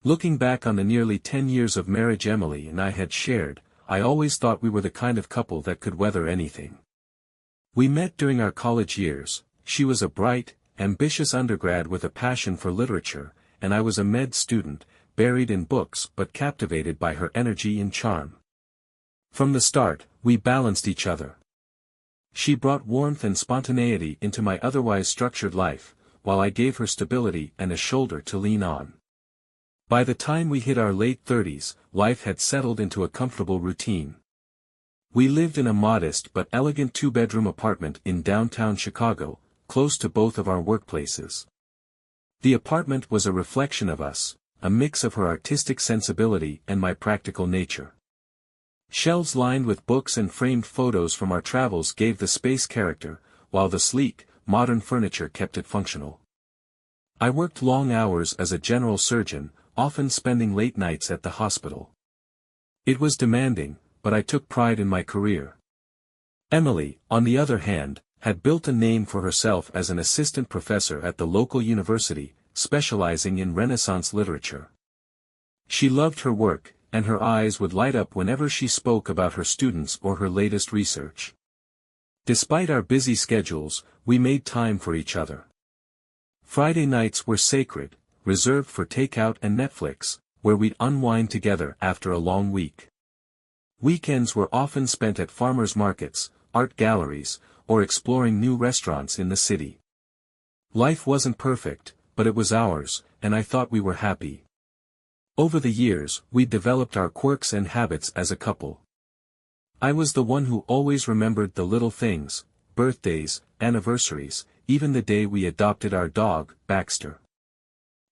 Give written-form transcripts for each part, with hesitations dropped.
Looking back on the nearly 10 years of marriage Emily and I had shared, I always thought we were the kind of couple that could weather anything. We met during our college years. She was a bright, ambitious undergrad with a passion for literature, and I was a med student, buried in books but captivated by her energy and charm. From the start, we balanced each other. She brought warmth and spontaneity into my otherwise structured life, while I gave her stability and a shoulder to lean on. By the time we hit our late 30s, life had settled into a comfortable routine. We lived in a modest but elegant two-bedroom apartment in downtown Chicago, close to both of our workplaces. The apartment was a reflection of us, a mix of her artistic sensibility and my practical nature. Shelves lined with books and framed photos from our travels gave the space character, while the sleek, modern furniture kept it functional. I worked long hours as a general surgeon, often spending late nights at the hospital. It was demanding, but I took pride in my career. Emily, on the other hand, had built a name for herself as an assistant professor at the local university, specializing in Renaissance literature. She loved her work, and her eyes would light up whenever she spoke about her students or her latest research. Despite our busy schedules, we made time for each other. Friday nights were sacred, reserved for takeout and Netflix, where we'd unwind together after a long week. Weekends were often spent at farmers markets, art galleries, or exploring new restaurants in the city. Life wasn't perfect, but it was ours, and I thought we were happy. Over the years, we developed our quirks and habits as a couple. I was the one who always remembered the little things, birthdays, anniversaries, even the day we adopted our dog, Baxter.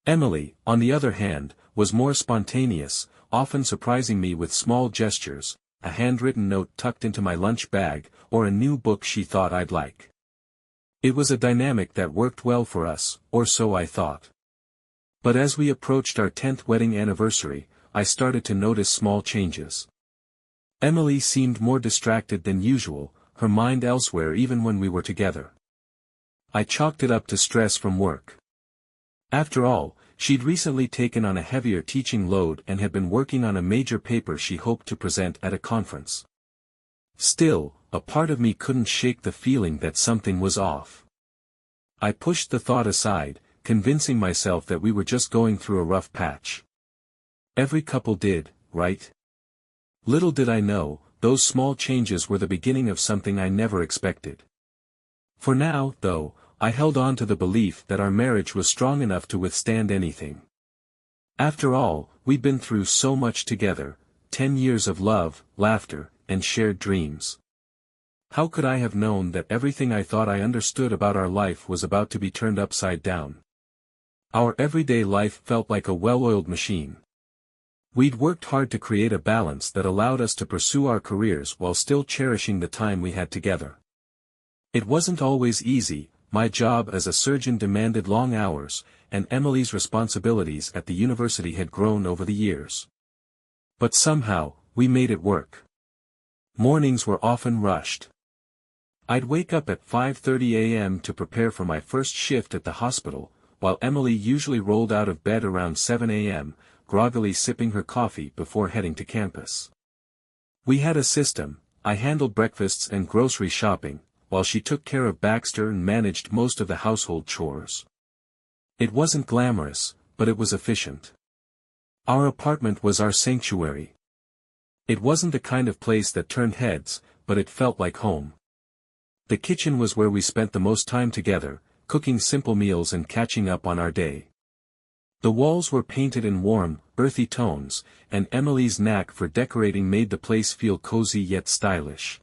Emily, on the other hand, was more spontaneous, often surprising me with small gestures, a handwritten note tucked into my lunch bag, or a new book she thought I'd like. It was a dynamic that worked well for us, or so I thought. But as we approached our 10th wedding anniversary, I started to notice small changes. Emily seemed more distracted than usual, her mind elsewhere even when we were together. I chalked it up to stress from work. After all, she'd recently taken on a heavier teaching load and had been working on a major paper she hoped to present at a conference. Still, a part of me couldn't shake the feeling that something was off. I pushed the thought aside, convincing myself that we were just going through a rough patch. Every couple did, right? Little did I know, those small changes were the beginning of something I never expected. For now, though, I held on to the belief that our marriage was strong enough to withstand anything. After all, we'd been through so much together, 10 years of love, laughter, and shared dreams. How could I have known that everything I thought I understood about our life was about to be turned upside down? Our everyday life felt like a well-oiled machine. We'd worked hard to create a balance that allowed us to pursue our careers while still cherishing the time we had together. It wasn't always easy. My job as a surgeon demanded long hours, and Emily's responsibilities at the university had grown over the years. But somehow, we made it work. Mornings were often rushed. I'd wake up at 5:30 a.m. to prepare for my first shift at the hospital, while Emily usually rolled out of bed around 7 a.m., groggily sipping her coffee before heading to campus. We had a system. I handled breakfasts and grocery shopping, while she took care of Baxter and managed most of the household chores. It wasn't glamorous, but it was efficient. Our apartment was our sanctuary. It wasn't the kind of place that turned heads, but it felt like home. The kitchen was where we spent the most time together, cooking simple meals and catching up on our day. The walls were painted in warm, earthy tones, and Emily's knack for decorating made the place feel cozy yet stylish.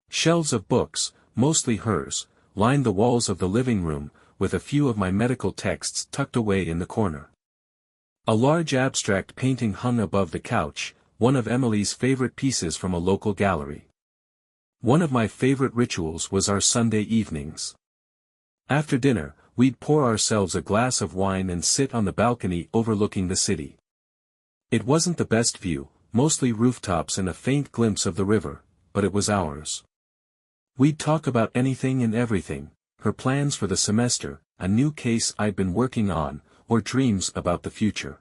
Shelves of books, mostly hers, lined the walls of the living room, with a few of my medical texts tucked away in the corner. A large abstract painting hung above the couch, one of Emily's favorite pieces from a local gallery. One of my favorite rituals was our Sunday evenings. After dinner, we'd pour ourselves a glass of wine and sit on the balcony overlooking the city. It wasn't the best view, mostly rooftops and a faint glimpse of the river, but it was ours. We'd talk about anything and everything, her plans for the semester, a new case I'd been working on, or dreams about the future.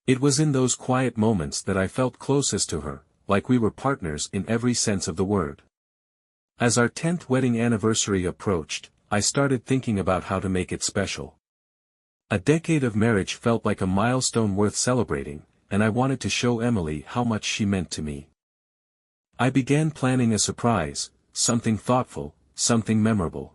It was in those quiet moments that I felt closest to her, like we were partners in every sense of the word. As our 10th wedding anniversary approached, I started thinking about how to make it special. A decade of marriage felt like a milestone worth celebrating, and I wanted to show Emily how much she meant to me. I began planning a surprise, something thoughtful, something memorable.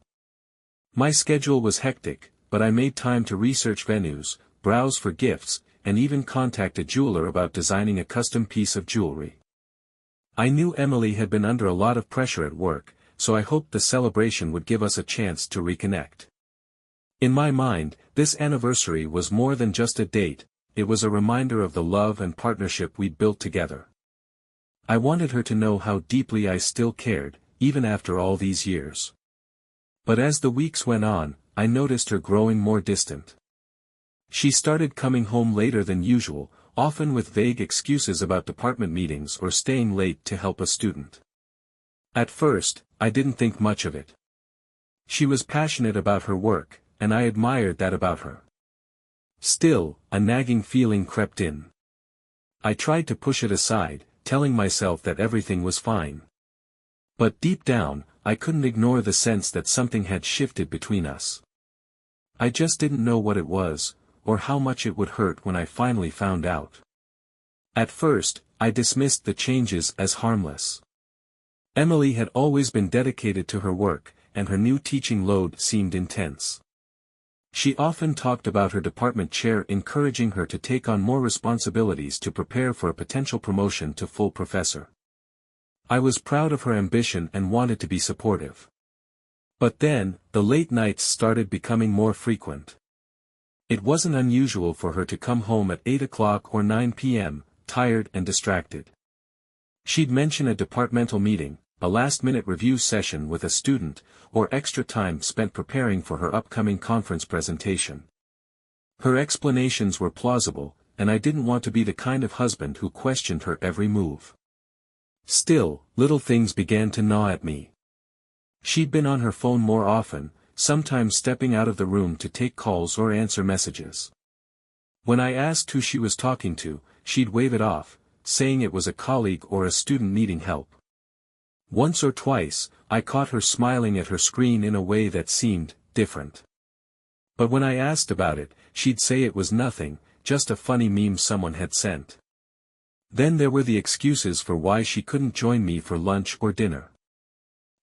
My schedule was hectic, but I made time to research venues, browse for gifts, and even contact a jeweler about designing a custom piece of jewelry. I knew Emily had been under a lot of pressure at work, so I hoped the celebration would give us a chance to reconnect. In my mind, this anniversary was more than just a date, it was a reminder of the love and partnership we'd built together. I wanted her to know how deeply I still cared, even after all these years. But as the weeks went on, I noticed her growing more distant. She started coming home later than usual, often with vague excuses about department meetings or staying late to help a student. At first, I didn't think much of it. She was passionate about her work, and I admired that about her. Still, a nagging feeling crept in. I tried to push it aside, telling myself that everything was fine. But deep down, I couldn't ignore the sense that something had shifted between us. I just didn't know what it was, or how much it would hurt when I finally found out. At first, I dismissed the changes as harmless. Emily had always been dedicated to her work, and her new teaching load seemed intense. She often talked about her department chair encouraging her to take on more responsibilities to prepare for a potential promotion to full professor. I was proud of her ambition and wanted to be supportive. But then, the late nights started becoming more frequent. It wasn't unusual for her to come home at 8 o'clock or 9 p.m., tired and distracted. She'd mention a departmental meeting, a last-minute review session with a student, or extra time spent preparing for her upcoming conference presentation. Her explanations were plausible, and I didn't want to be the kind of husband who questioned her every move. Still, little things began to gnaw at me. She'd been on her phone more often, sometimes stepping out of the room to take calls or answer messages. When I asked who she was talking to, she'd wave it off, saying it was a colleague or a student needing help. Once or twice, I caught her smiling at her screen in a way that seemed different. But when I asked about it, she'd say it was nothing, just a funny meme someone had sent. Then there were the excuses for why she couldn't join me for lunch or dinner.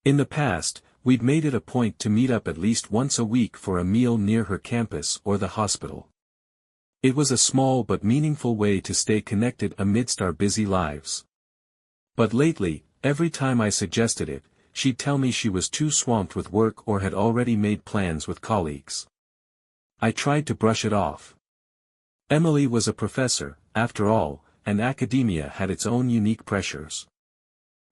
In the past, we'd made it a point to meet up at least once a week for a meal near her campus or the hospital. It was a small but meaningful way to stay connected amidst our busy lives. But lately, every time I suggested it, she'd tell me she was too swamped with work or had already made plans with colleagues. I tried to brush it off. Emily was a professor, after all, and academia had its own unique pressures.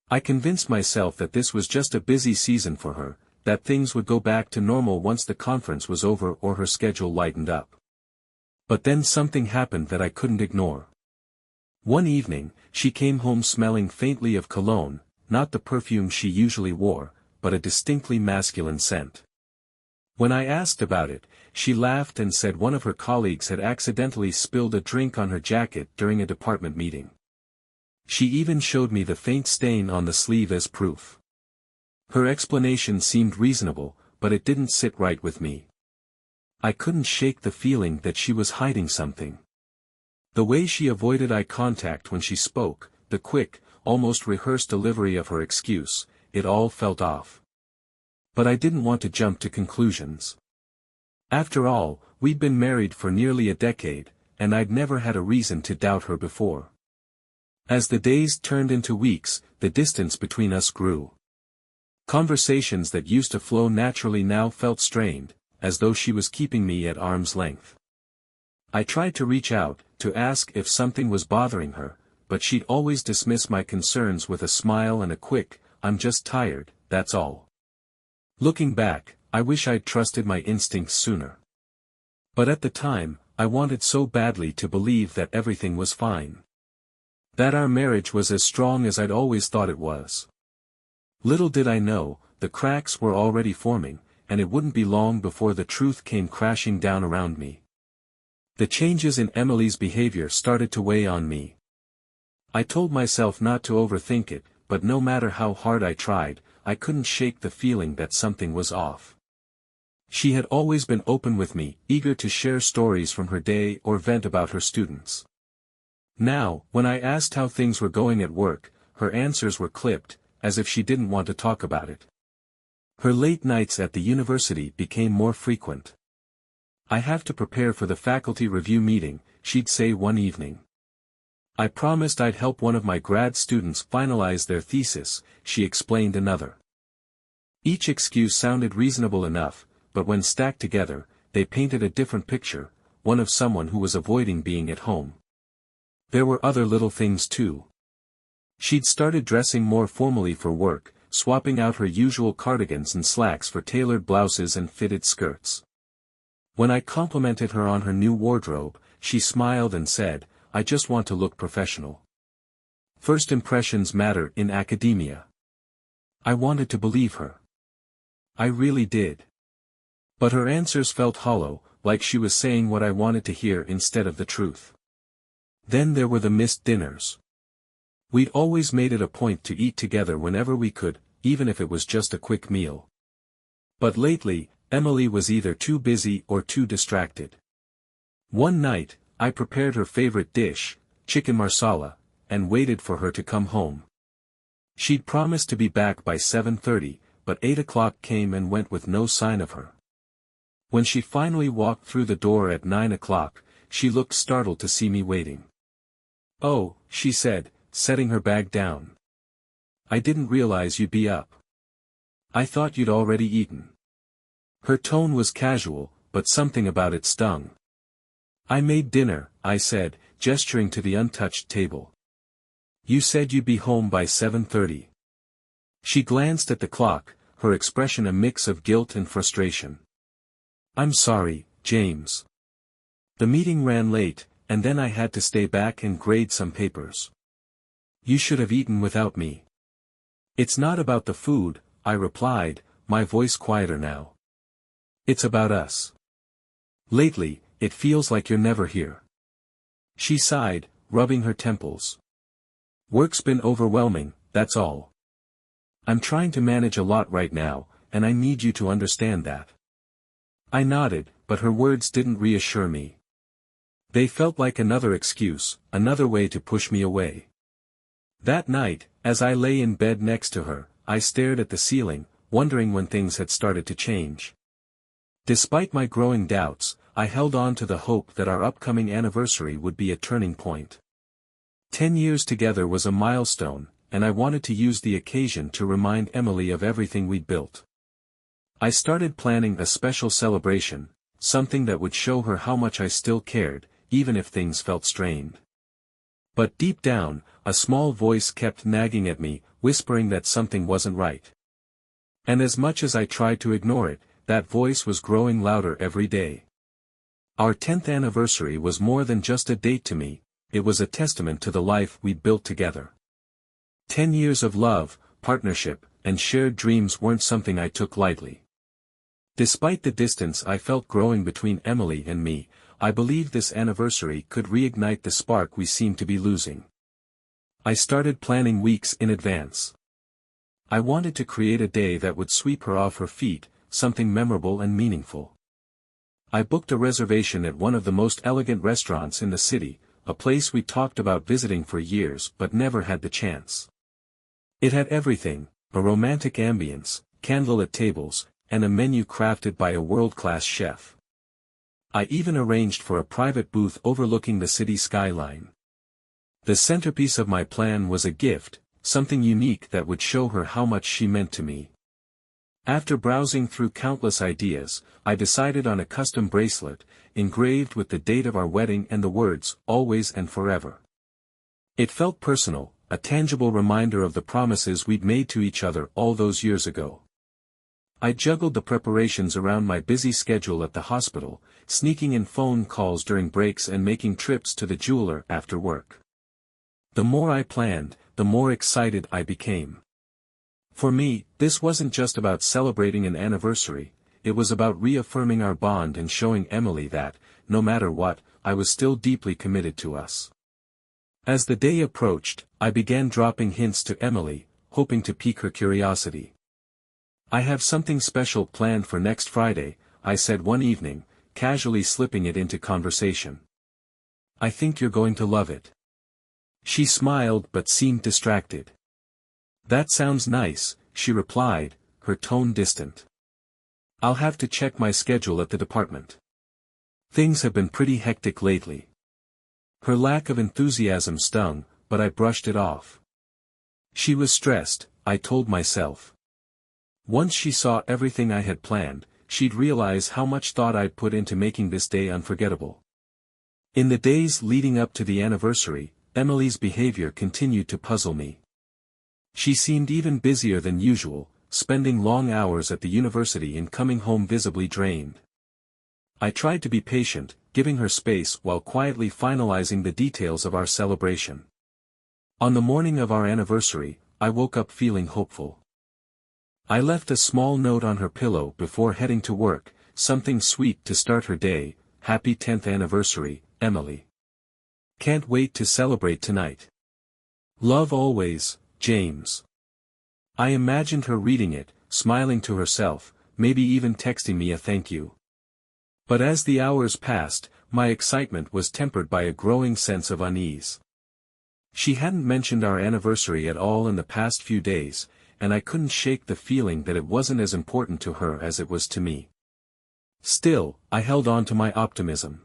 I convinced myself that this was just a busy season for her, that things would go back to normal once the conference was over or her schedule lightened up. But then something happened that I couldn't ignore. One evening, she came home smelling faintly of cologne, not the perfume she usually wore, but a distinctly masculine scent. When I asked about it, she laughed and said one of her colleagues had accidentally spilled a drink on her jacket during a department meeting. She even showed me the faint stain on the sleeve as proof. Her explanation seemed reasonable, but it didn't sit right with me. I couldn't shake the feeling that she was hiding something. The way she avoided eye contact when she spoke, the quick, almost rehearsed delivery of her excuse, it all felt off. But I didn't want to jump to conclusions. After all, we'd been married for nearly a decade, and I'd never had a reason to doubt her before. As the days turned into weeks, the distance between us grew. Conversations that used to flow naturally now felt strained, as though she was keeping me at arm's length. I tried to reach out, to ask if something was bothering her, but she'd always dismiss my concerns with a smile and a quick, "I'm just tired, that's all." Looking back, I wish I'd trusted my instincts sooner. But at the time, I wanted so badly to believe that everything was fine. That our marriage was as strong as I'd always thought it was. Little did I know, the cracks were already forming, and it wouldn't be long before the truth came crashing down around me. The changes in Emily's behavior started to weigh on me. I told myself not to overthink it, but no matter how hard I tried, I couldn't shake the feeling that something was off. She had always been open with me, eager to share stories from her day or vent about her students. Now, when I asked how things were going at work, her answers were clipped, as if she didn't want to talk about it. Her late nights at the university became more frequent. "I have to prepare for the faculty review meeting," she'd say one evening. "I promised I'd help one of my grad students finalize their thesis," she explained another. Each excuse sounded reasonable enough, but when stacked together, they painted a different picture, one of someone who was avoiding being at home. There were other little things too. She'd started dressing more formally for work, swapping out her usual cardigans and slacks for tailored blouses and fitted skirts. When I complimented her on her new wardrobe, she smiled and said, "I just want to look professional. First impressions matter in academia." I wanted to believe her. I really did. But her answers felt hollow, like she was saying what I wanted to hear instead of the truth. Then there were the missed dinners. We'd always made it a point to eat together whenever we could, even if it was just a quick meal. But lately, Emily was either too busy or too distracted. One night, I prepared her favorite dish, chicken marsala, and waited for her to come home. She'd promised to be back by 7:30, but 8 o'clock came and went with no sign of her. When she finally walked through the door at 9 o'clock, she looked startled to see me waiting. "Oh," she said, setting her bag down. "I didn't realize you'd be up. I thought you'd already eaten." Her tone was casual, but something about it stung. "I made dinner," I said, gesturing to the untouched table. "You said you'd be home by 7:30. She glanced at the clock, her expression a mix of guilt and frustration. "I'm sorry, James. The meeting ran late, and then I had to stay back and grade some papers. You should have eaten without me." "It's not about the food," I replied, my voice quieter now. "It's about us. Lately, it feels like you're never here." She sighed, rubbing her temples. "Work's been overwhelming, that's all. I'm trying to manage a lot right now, and I need you to understand that." I nodded, but her words didn't reassure me. They felt like another excuse, another way to push me away. That night, as I lay in bed next to her, I stared at the ceiling, wondering when things had started to change. Despite my growing doubts, I held on to the hope that our upcoming anniversary would be a turning point. 10 years together was a milestone, and I wanted to use the occasion to remind Emily of everything we'd built. I started planning a special celebration, something that would show her how much I still cared, even if things felt strained. But deep down, a small voice kept nagging at me, whispering that something wasn't right. And as much as I tried to ignore it, that voice was growing louder every day. Our 10th anniversary was more than just a date to me, it was a testament to the life we'd built together. 10 years of love, partnership, and shared dreams weren't something I took lightly. Despite the distance I felt growing between Emily and me, I believed this anniversary could reignite the spark we seemed to be losing. I started planning weeks in advance. I wanted to create a day that would sweep her off her feet, something memorable and meaningful. I booked a reservation at one of the most elegant restaurants in the city, a place we talked about visiting for years but never had the chance. It had everything, a romantic ambience, candlelit tables, and a menu crafted by a world-class chef. I even arranged for a private booth overlooking the city skyline. The centerpiece of my plan was a gift, something unique that would show her how much she meant to me. After browsing through countless ideas, I decided on a custom bracelet, engraved with the date of our wedding and the words, "Always and Forever." It felt personal, a tangible reminder of the promises we'd made to each other all those years ago. I juggled the preparations around my busy schedule at the hospital, sneaking in phone calls during breaks and making trips to the jeweler after work. The more I planned, the more excited I became. For me, this wasn't just about celebrating an anniversary, it was about reaffirming our bond and showing Emily that, no matter what, I was still deeply committed to us. As the day approached, I began dropping hints to Emily, hoping to pique her curiosity. "I have something special planned for next Friday," I said one evening, casually slipping it into conversation. "I think you're going to love it." She smiled but seemed distracted. "That sounds nice," she replied, her tone distant. "I'll have to check my schedule at the department. Things have been pretty hectic lately." Her lack of enthusiasm stung, but I brushed it off. She was stressed, I told myself. Once she saw everything I had planned, she'd realize how much thought I'd put into making this day unforgettable. In the days leading up to the anniversary, Emily's behavior continued to puzzle me. She seemed even busier than usual, spending long hours at the university and coming home visibly drained. I tried to be patient, giving her space while quietly finalizing the details of our celebration. On the morning of our anniversary, I woke up feeling hopeful. I left a small note on her pillow before heading to work, something sweet to start her day: "Happy 10th anniversary, Emily. Can't wait to celebrate tonight. Love always, James." I imagined her reading it, smiling to herself, maybe even texting me a thank you. But as the hours passed, my excitement was tempered by a growing sense of unease. She hadn't mentioned our anniversary at all in the past few days, and I couldn't shake the feeling that it wasn't as important to her as it was to me. Still, I held on to my optimism.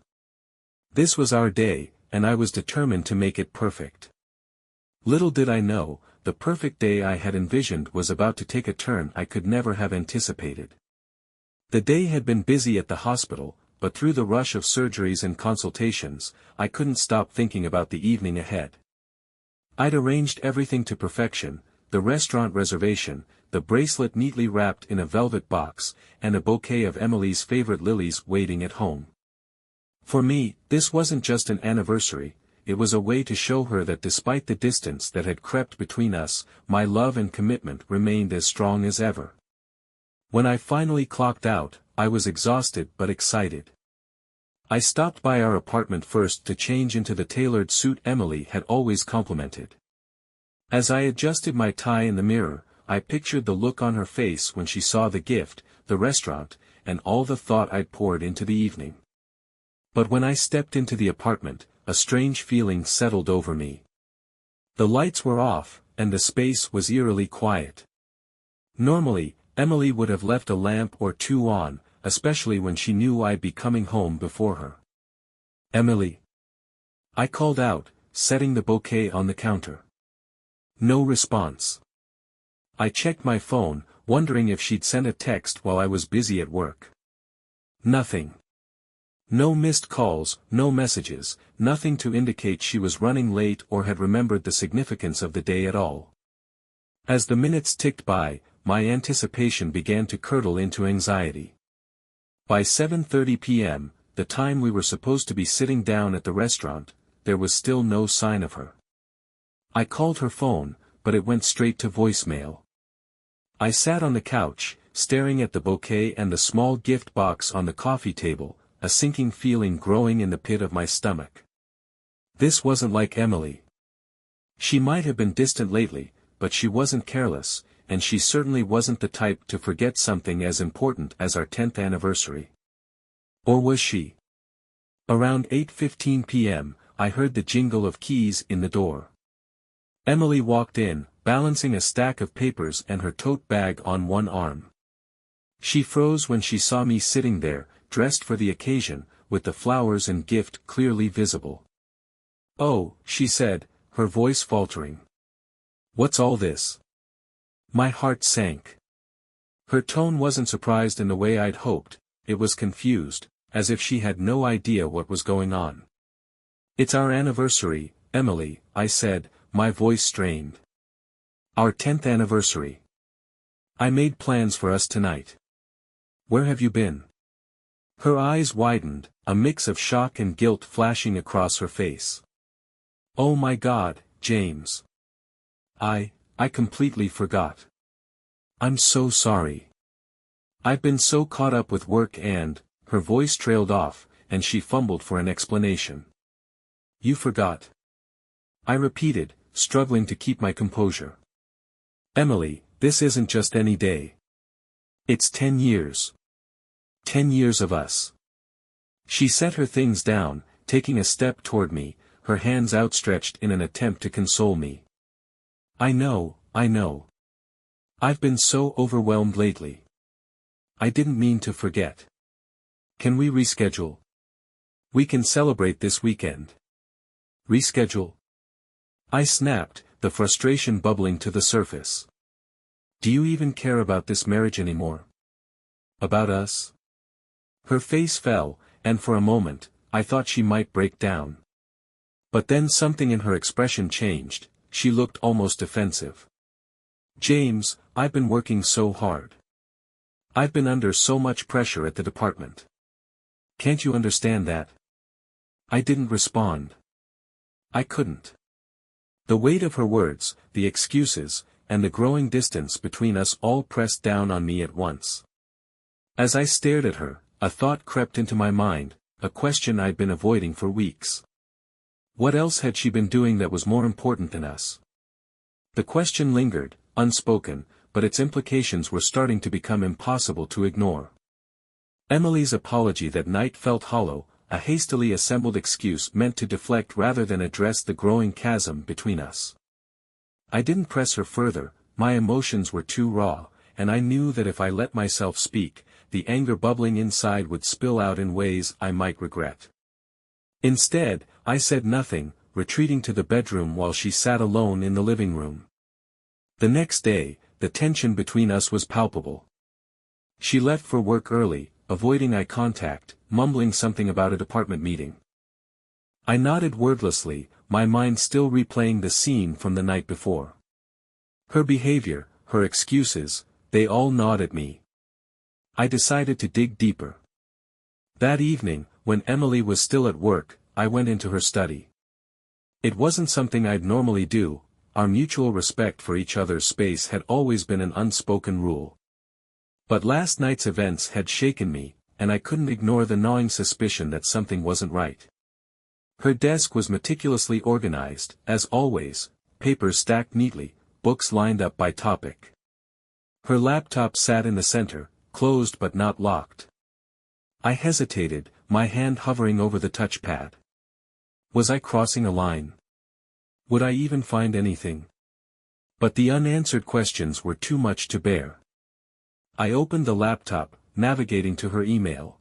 This was our day, and I was determined to make it perfect. Little did I know, the perfect day I had envisioned was about to take a turn I could never have anticipated. The day had been busy at the hospital, but through the rush of surgeries and consultations, I couldn't stop thinking about the evening ahead. I'd arranged everything to perfection: the restaurant reservation, the bracelet neatly wrapped in a velvet box, and a bouquet of Emily's favorite lilies waiting at home. For me, this wasn't just an anniversary, it was a way to show her that despite the distance that had crept between us, my love and commitment remained as strong as ever. When I finally clocked out, I was exhausted but excited. I stopped by our apartment first to change into the tailored suit Emily had always complimented. As I adjusted my tie in the mirror, I pictured the look on her face when she saw the gift, the restaurant, and all the thought I'd poured into the evening. But when I stepped into the apartment, a strange feeling settled over me. The lights were off, and the space was eerily quiet. Normally, Emily would have left a lamp or two on, especially when she knew I'd be coming home before her. "Emily?" I called out, setting the bouquet on the counter. No response. I checked my phone, wondering if she'd sent a text while I was busy at work. Nothing. No missed calls, no messages, nothing to indicate she was running late or had remembered the significance of the day at all. As the minutes ticked by, my anticipation began to curdle into anxiety. By 7:30 p.m., the time we were supposed to be sitting down at the restaurant, there was still no sign of her. I called her phone, but it went straight to voicemail. I sat on the couch, staring at the bouquet and the small gift box on the coffee table, a sinking feeling growing in the pit of my stomach. This wasn't like Emily. She might have been distant lately, but she wasn't careless, and she certainly wasn't the type to forget something as important as our 10th anniversary. Or was she? Around 8:15 p.m., I heard the jingle of keys in the door. Emily walked in, balancing a stack of papers and her tote bag on one arm. She froze when she saw me sitting there, dressed for the occasion, with the flowers and gift clearly visible. "Oh," she said, her voice faltering. "What's all this?" My heart sank. Her tone wasn't surprised in the way I'd hoped, it was confused, as if she had no idea what was going on. "It's our anniversary, Emily," I said, my voice strained. "Our 10th anniversary. I made plans for us tonight. Where have you been?" Her eyes widened, a mix of shock and guilt flashing across her face. "Oh my God, James. I completely forgot. I'm so sorry. I've been so caught up with work and," her voice trailed off, and she fumbled for an explanation. "You forgot." I repeated, struggling to keep my composure. "Emily, this isn't just any day. It's 10 years. 10 years of us." She set her things down, taking a step toward me, her hands outstretched in an attempt to console me. I know. I've been so overwhelmed lately. I didn't mean to forget. Can we reschedule? We can celebrate this weekend." "Reschedule?" I snapped, the frustration bubbling to the surface. "Do you even care about this marriage anymore? About us?" Her face fell, and for a moment, I thought she might break down. But then something in her expression changed, she looked almost defensive. "James, I've been working so hard. I've been under so much pressure at the department. Can't you understand that?" I didn't respond. I couldn't. The weight of her words, the excuses, and the growing distance between us all pressed down on me at once. As I stared at her, a thought crept into my mind, a question I'd been avoiding for weeks. What else had she been doing that was more important than us? The question lingered, unspoken, but its implications were starting to become impossible to ignore. Emily's apology that night felt hollow, a hastily assembled excuse meant to deflect rather than address the growing chasm between us. I didn't press her further, my emotions were too raw, and I knew that if I let myself speak, the anger bubbling inside would spill out in ways I might regret. Instead, I said nothing, retreating to the bedroom while she sat alone in the living room. The next day, the tension between us was palpable. She left for work early, avoiding eye contact, mumbling something about a department meeting. I nodded wordlessly, my mind still replaying the scene from the night before. Her behavior, her excuses, they all gnawed at me. I decided to dig deeper. That evening, when Emily was still at work, I went into her study. It wasn't something I'd normally do, our mutual respect for each other's space had always been an unspoken rule. But last night's events had shaken me, and I couldn't ignore the gnawing suspicion that something wasn't right. Her desk was meticulously organized, as always, papers stacked neatly, books lined up by topic. Her laptop sat in the center, closed but not locked. I hesitated, my hand hovering over the touchpad. Was I crossing a line? Would I even find anything? But the unanswered questions were too much to bear. I opened the laptop, navigating to her email.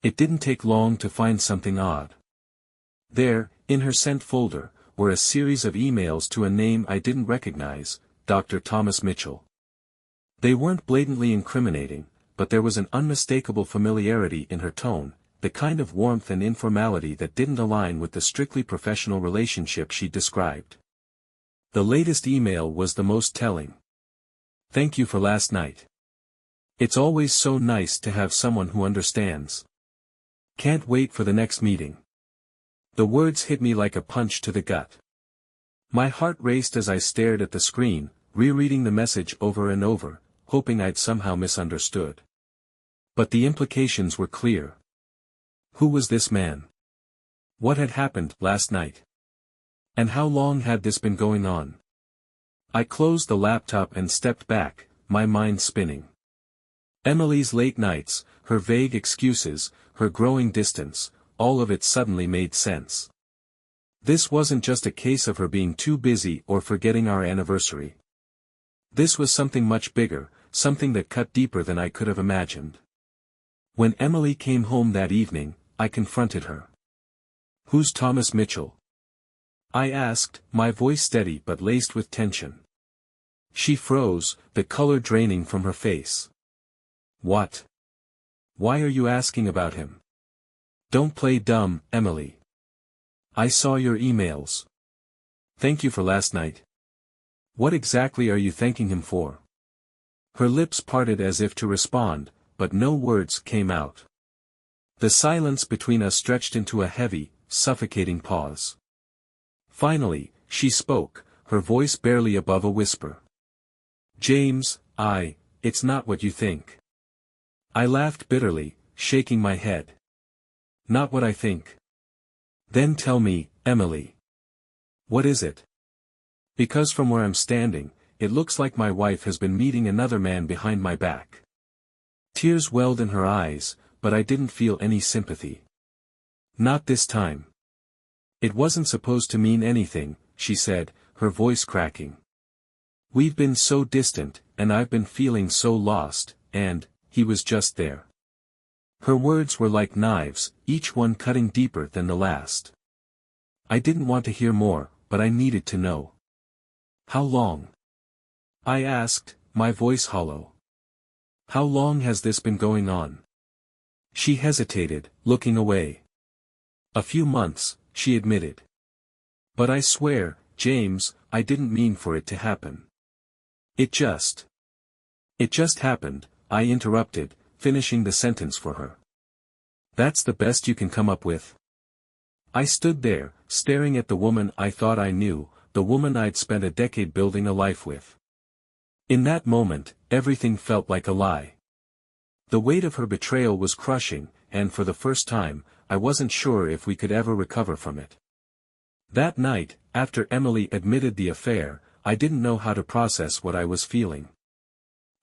It didn't take long to find something odd. There, in her sent folder, were a series of emails to a name I didn't recognize, Dr. Thomas Mitchell. They weren't blatantly incriminating, but there was an unmistakable familiarity in her tone, the kind of warmth and informality that didn't align with the strictly professional relationship she described. The latest email was the most telling. "Thank you for last night. It's always so nice to have someone who understands. Can't wait for the next meeting." The words hit me like a punch to the gut. My heart raced as I stared at the screen, rereading the message over and over, hoping I'd somehow misunderstood. But the implications were clear. Who was this man? What had happened last night? And how long had this been going on? I closed the laptop and stepped back, my mind spinning. Emily's late nights, her vague excuses, her growing distance, all of it suddenly made sense. This wasn't just a case of her being too busy or forgetting our anniversary. This was something much bigger, something that cut deeper than I could have imagined. When Emily came home that evening, I confronted her. "Who's Thomas Mitchell?" I asked, my voice steady but laced with tension. She froze, the color draining from her face. "What? Why are you asking about him? Don't play dumb, Emily. I saw your emails. Thank you for last night. What exactly are you thanking him for?" Her lips parted as if to respond, but no words came out. The silence between us stretched into a heavy, suffocating pause. Finally, she spoke, her voice barely above a whisper. "James, it's not what you think." I laughed bitterly, shaking my head. Not what I think. Then tell me, Emily. What is it? Because from where I'm standing, it looks like my wife has been meeting another man behind my back. Tears welled in her eyes, but I didn't feel any sympathy. Not this time. It wasn't supposed to mean anything, she said, her voice cracking. We've been so distant, and I've been feeling so lost, and he was just there. Her words were like knives, each one cutting deeper than the last. I didn't want to hear more, but I needed to know. How long? I asked, my voice hollow. How long has this been going on? She hesitated, looking away. A few months, she admitted. But I swear, James, I didn't mean for it to happen. It just happened, I interrupted, finishing the sentence for her. That's the best you can come up with? I stood there, staring at the woman I thought I knew, the woman I'd spent a decade building a life with. In that moment, everything felt like a lie. The weight of her betrayal was crushing, and for the first time, I wasn't sure if we could ever recover from it. That night, after Emily admitted the affair, I didn't know how to process what I was feeling.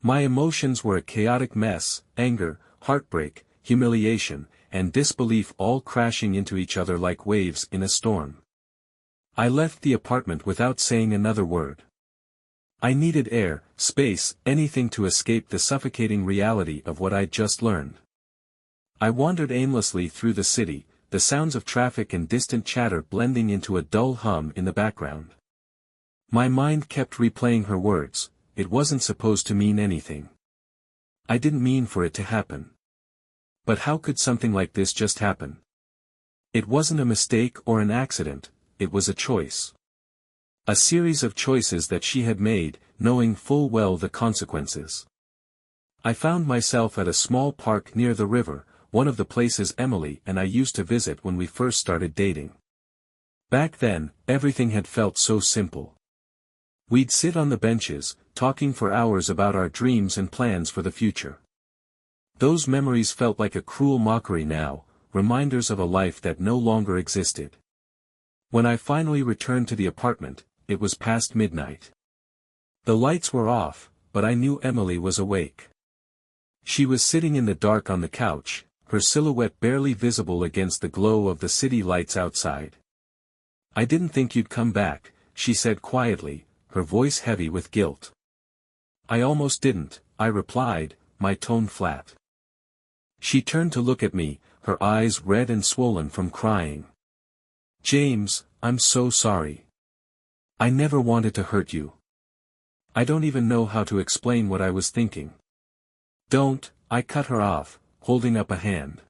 My emotions were a chaotic mess, anger, heartbreak, humiliation, and disbelief all crashing into each other like waves in a storm. I left the apartment without saying another word. I needed air, space, anything to escape the suffocating reality of what I'd just learned. I wandered aimlessly through the city, the sounds of traffic and distant chatter blending into a dull hum in the background. My mind kept replaying her words, it wasn't supposed to mean anything. I didn't mean for it to happen. But how could something like this just happen? It wasn't a mistake or an accident, it was a choice. A series of choices that she had made, knowing full well the consequences. I found myself at a small park near the river, one of the places Emily and I used to visit when we first started dating. Back then, everything had felt so simple. We'd sit on the benches, talking for hours about our dreams and plans for the future. Those memories felt like a cruel mockery now, reminders of a life that no longer existed. When I finally returned to the apartment, it was past midnight. The lights were off, but I knew Emily was awake. She was sitting in the dark on the couch, her silhouette barely visible against the glow of the city lights outside. I didn't think you'd come back, she said quietly, her voice heavy with guilt. I almost didn't, I replied, my tone flat. She turned to look at me, her eyes red and swollen from crying. James, I'm so sorry. I never wanted to hurt you. I don't even know how to explain what I was thinking. Don't, I cut her off, holding up a hand.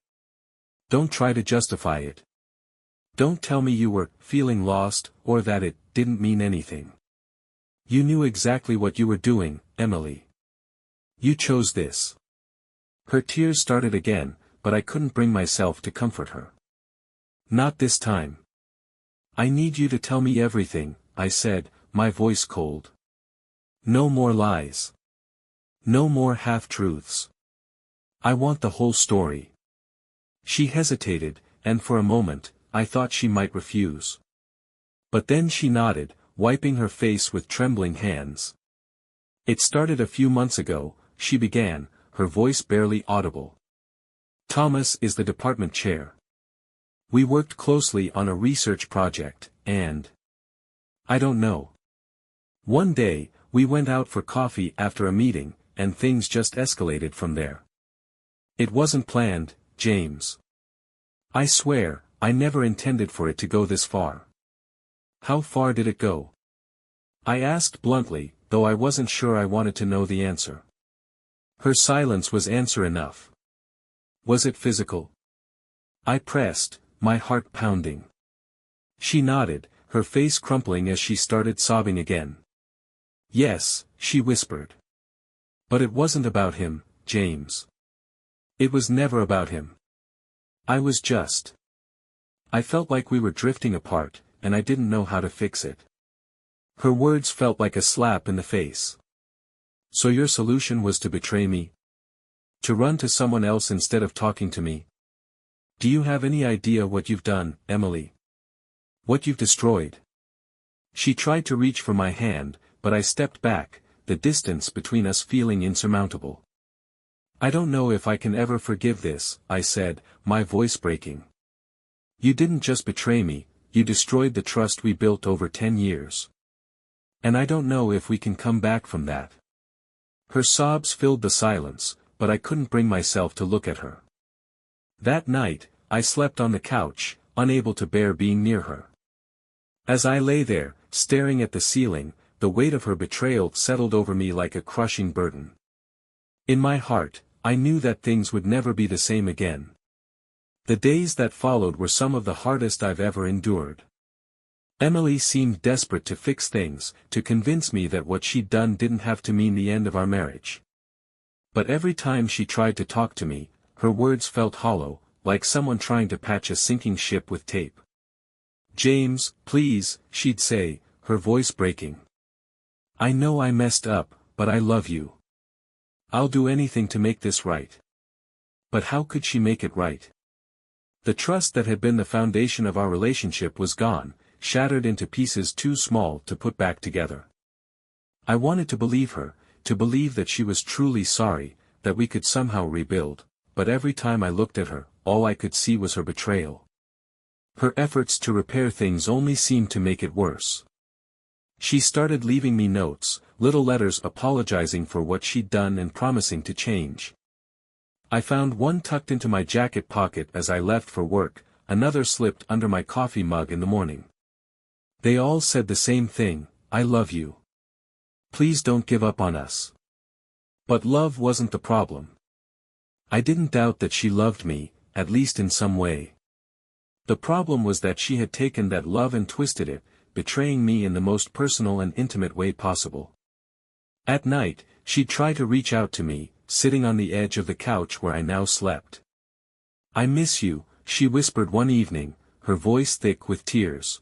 Don't try to justify it. Don't tell me you were feeling lost, or that it didn't mean anything. You knew exactly what you were doing, Emily. You chose this. Her tears started again, but I couldn't bring myself to comfort her. Not this time. I need you to tell me everything, I said, my voice cold. No more lies. No more half-truths. I want the whole story. She hesitated, and for a moment, I thought she might refuse. But then she nodded, wiping her face with trembling hands. It started a few months ago, she began, her voice barely audible. Thomas is the department chair. We worked closely on a research project, and I don't know. One day, we went out for coffee after a meeting, and things just escalated from there. It wasn't planned, James. I swear, I never intended for it to go this far. How far did it go? I asked bluntly, though I wasn't sure I wanted to know the answer. Her silence was answer enough. Was it physical? I pressed, my heart pounding. She nodded, her face crumpling as she started sobbing again. Yes, she whispered. But it wasn't about him, James. It was never about him. I felt like we were drifting apart, and I didn't know how to fix it. Her words felt like a slap in the face. So your solution was to betray me? To run to someone else instead of talking to me? Do you have any idea what you've done, Emily? What you've destroyed? She tried to reach for my hand, but I stepped back, the distance between us feeling insurmountable. I don't know if I can ever forgive this, I said, my voice breaking. You didn't just betray me, you destroyed the trust we built over 10 years. And I don't know if we can come back from that. Her sobs filled the silence, but I couldn't bring myself to look at her. That night, I slept on the couch, unable to bear being near her. As I lay there, staring at the ceiling, the weight of her betrayal settled over me like a crushing burden. In my heart, I knew that things would never be the same again. The days that followed were some of the hardest I've ever endured. Emily seemed desperate to fix things, to convince me that what she'd done didn't have to mean the end of our marriage. But every time she tried to talk to me, her words felt hollow, like someone trying to patch a sinking ship with tape. James, please, she'd say, her voice breaking. I know I messed up, but I love you. I'll do anything to make this right. But how could she make it right? The trust that had been the foundation of our relationship was gone, shattered into pieces too small to put back together. I wanted to believe her, to believe that she was truly sorry, that we could somehow rebuild, but every time I looked at her, all I could see was her betrayal. Her efforts to repair things only seemed to make it worse. She started leaving me notes, little letters apologizing for what she'd done and promising to change. I found one tucked into my jacket pocket as I left for work, another slipped under my coffee mug in the morning. They all said the same thing, I love you. Please don't give up on us. But love wasn't the problem. I didn't doubt that she loved me, at least in some way. The problem was that she had taken that love and twisted it, betraying me in the most personal and intimate way possible. At night, she'd try to reach out to me, sitting on the edge of the couch where I now slept. I miss you, she whispered one evening, her voice thick with tears.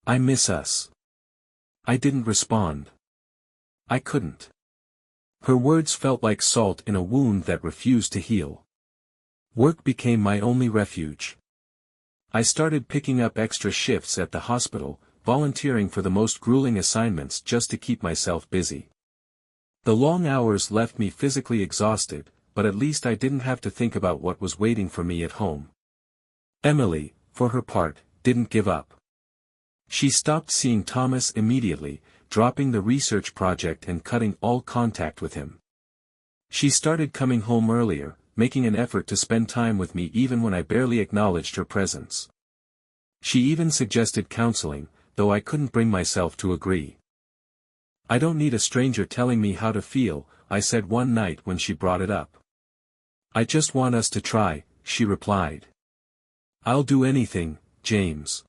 I miss us. I didn't respond. I couldn't. Her words felt like salt in a wound that refused to heal. Work became my only refuge. I started picking up extra shifts at the hospital, volunteering for the most grueling assignments just to keep myself busy. The long hours left me physically exhausted, but at least I didn't have to think about what was waiting for me at home. Emily, for her part, didn't give up. She stopped seeing Thomas immediately, dropping the research project and cutting all contact with him. She started coming home earlier, making an effort to spend time with me even when I barely acknowledged her presence. She even suggested counseling, though I couldn't bring myself to agree. I don't need a stranger telling me how to feel, I said one night when she brought it up. I just want us to try, she replied. I'll do anything, James.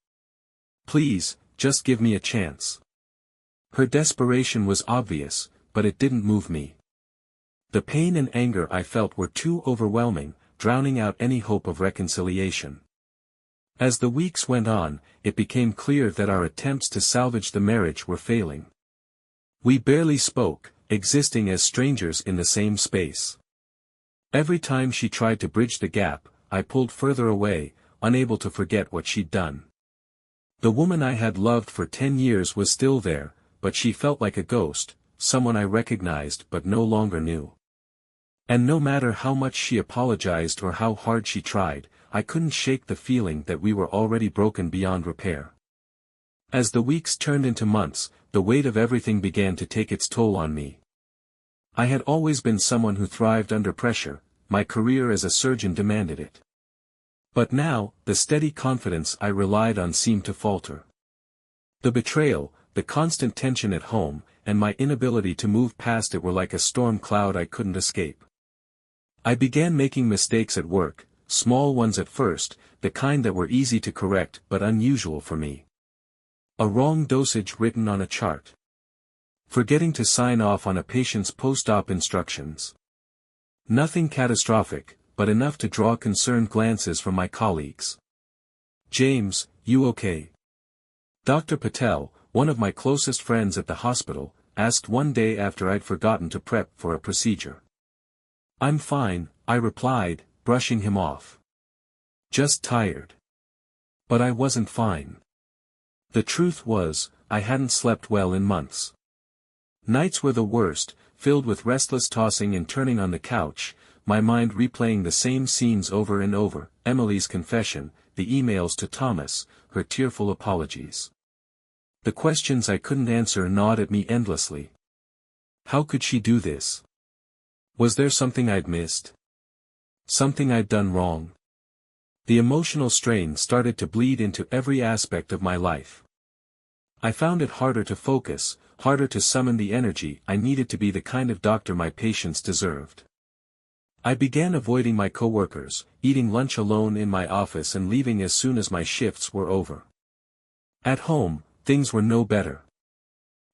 Please, just give me a chance. Her desperation was obvious, but it didn't move me. The pain and anger I felt were too overwhelming, drowning out any hope of reconciliation. As the weeks went on, it became clear that our attempts to salvage the marriage were failing. We barely spoke, existing as strangers in the same space. Every time she tried to bridge the gap, I pulled further away, unable to forget what she'd done. The woman I had loved for 10 years was still there, but she felt like a ghost, someone I recognized but no longer knew. And no matter how much she apologized or how hard she tried, I couldn't shake the feeling that we were already broken beyond repair. As the weeks turned into months, the weight of everything began to take its toll on me. I had always been someone who thrived under pressure, my career as a surgeon demanded it. But now, the steady confidence I relied on seemed to falter. The betrayal, the constant tension at home, and my inability to move past it were like a storm cloud I couldn't escape. I began making mistakes at work, small ones at first, the kind that were easy to correct but unusual for me. A wrong dosage written on a chart. Forgetting to sign off on a patient's post-op instructions. Nothing catastrophic, but enough to draw concerned glances from my colleagues. James, you okay? Dr. Patel, one of my closest friends at the hospital, asked one day after I'd forgotten to prep for a procedure. I'm fine, I replied, brushing him off. Just tired. But I wasn't fine. The truth was, I hadn't slept well in months. Nights were the worst, filled with restless tossing and turning on the couch, my mind replaying the same scenes over and over, Emily's confession, the emails to Thomas, her tearful apologies. The questions I couldn't answer gnawed at me endlessly. How could she do this? Was there something I'd missed? Something I'd done wrong? The emotional strain started to bleed into every aspect of my life. I found it harder to focus, harder to summon the energy I needed to be the kind of doctor my patients deserved. I began avoiding my coworkers, eating lunch alone in my office and leaving as soon as my shifts were over. At home, things were no better.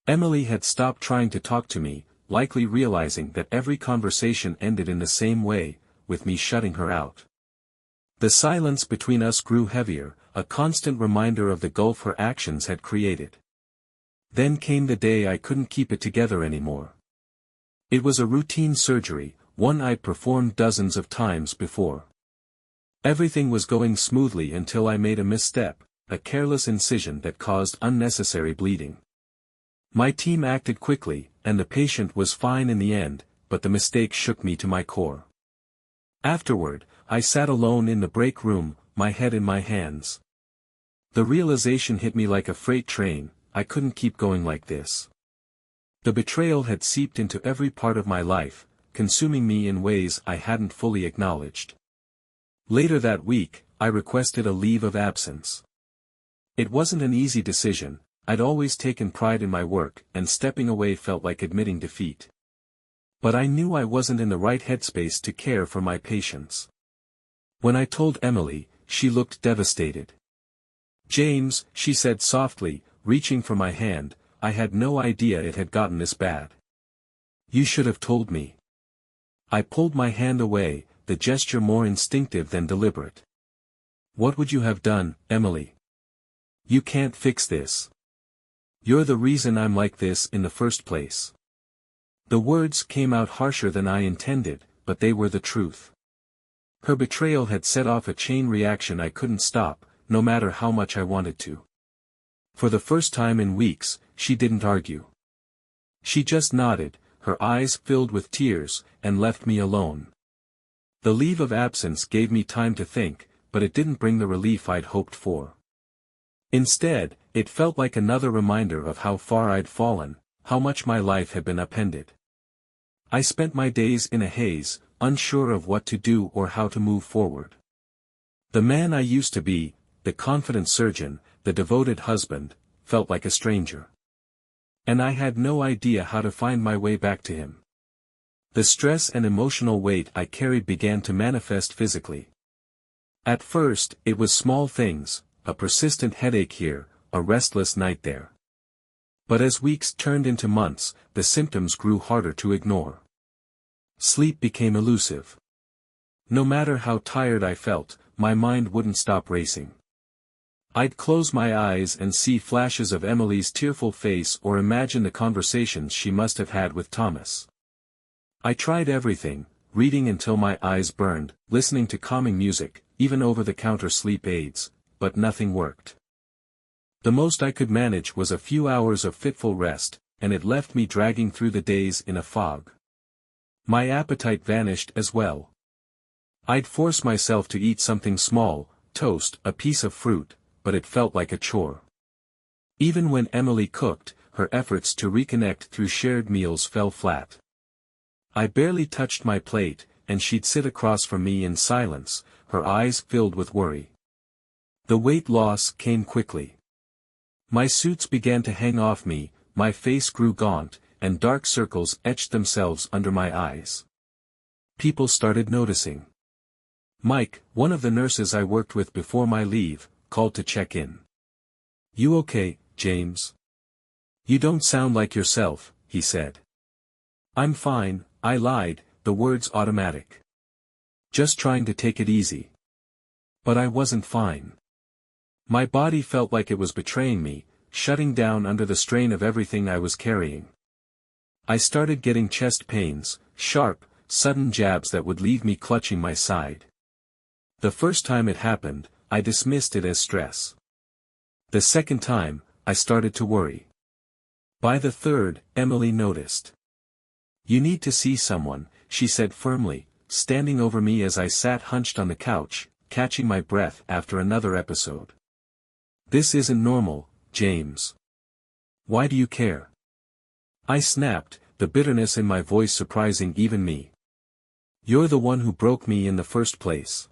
Emily had stopped trying to talk to me, likely realizing that every conversation ended in the same way, with me shutting her out. The silence between us grew heavier, a constant reminder of the gulf her actions had created. Then came the day I couldn't keep it together anymore. It was a routine surgery, one I'd performed dozens of times before. Everything was going smoothly until I made a misstep, a careless incision that caused unnecessary bleeding. My team acted quickly, and the patient was fine in the end, but the mistake shook me to my core. Afterward, I sat alone in the break room, my head in my hands. The realization hit me like a freight train, I couldn't keep going like this. The betrayal had seeped into every part of my life, consuming me in ways I hadn't fully acknowledged. Later that week, I requested a leave of absence. It wasn't an easy decision, I'd always taken pride in my work, and stepping away felt like admitting defeat. But I knew I wasn't in the right headspace to care for my patients. When I told Emily, she looked devastated. "James," she said softly, reaching for my hand, "I had no idea it had gotten this bad. You should have told me." I pulled my hand away, the gesture more instinctive than deliberate. "What would you have done, Emily? You can't fix this. You're the reason I'm like this in the first place." The words came out harsher than I intended, but they were the truth. Her betrayal had set off a chain reaction I couldn't stop, no matter how much I wanted to. For the first time in weeks, she didn't argue. She just nodded, her eyes filled with tears, and left me alone. The leave of absence gave me time to think, but it didn't bring the relief I'd hoped for. Instead, it felt like another reminder of how far I'd fallen, how much my life had been upended. I spent my days in a haze, unsure of what to do or how to move forward. The man I used to be, the confident surgeon, the devoted husband, felt like a stranger. And I had no idea how to find my way back to him. The stress and emotional weight I carried began to manifest physically. At first, it was small things, a persistent headache here, a restless night there. But as weeks turned into months, the symptoms grew harder to ignore. Sleep became elusive. No matter how tired I felt, my mind wouldn't stop racing. I'd close my eyes and see flashes of Emily's tearful face or imagine the conversations she must have had with Thomas. I tried everything, reading until my eyes burned, listening to calming music, even over-the-counter sleep aids, but nothing worked. The most I could manage was a few hours of fitful rest, and it left me dragging through the days in a fog. My appetite vanished as well. I'd force myself to eat something small, toast, a piece of fruit, but it felt like a chore. Even when Emily cooked, her efforts to reconnect through shared meals fell flat. I barely touched my plate, and she'd sit across from me in silence, her eyes filled with worry. The weight loss came quickly. My suits began to hang off me, my face grew gaunt, and dark circles etched themselves under my eyes. People started noticing. Mike, one of the nurses I worked with before my leave, called to check in. "You okay, James? You don't sound like yourself," he said. "I'm fine," I lied, the words automatic. "Just trying to take it easy." But I wasn't fine. My body felt like it was betraying me, shutting down under the strain of everything I was carrying. I started getting chest pains, sharp, sudden jabs that would leave me clutching my side. The first time it happened, I dismissed it as stress. The second time, I started to worry. By the third, Emily noticed. "You need to see someone," she said firmly, standing over me as I sat hunched on the couch, catching my breath after another episode. "This isn't normal, James. Why do you care?" I snapped, the bitterness in my voice surprising even me. "You're the one who broke me in the first place."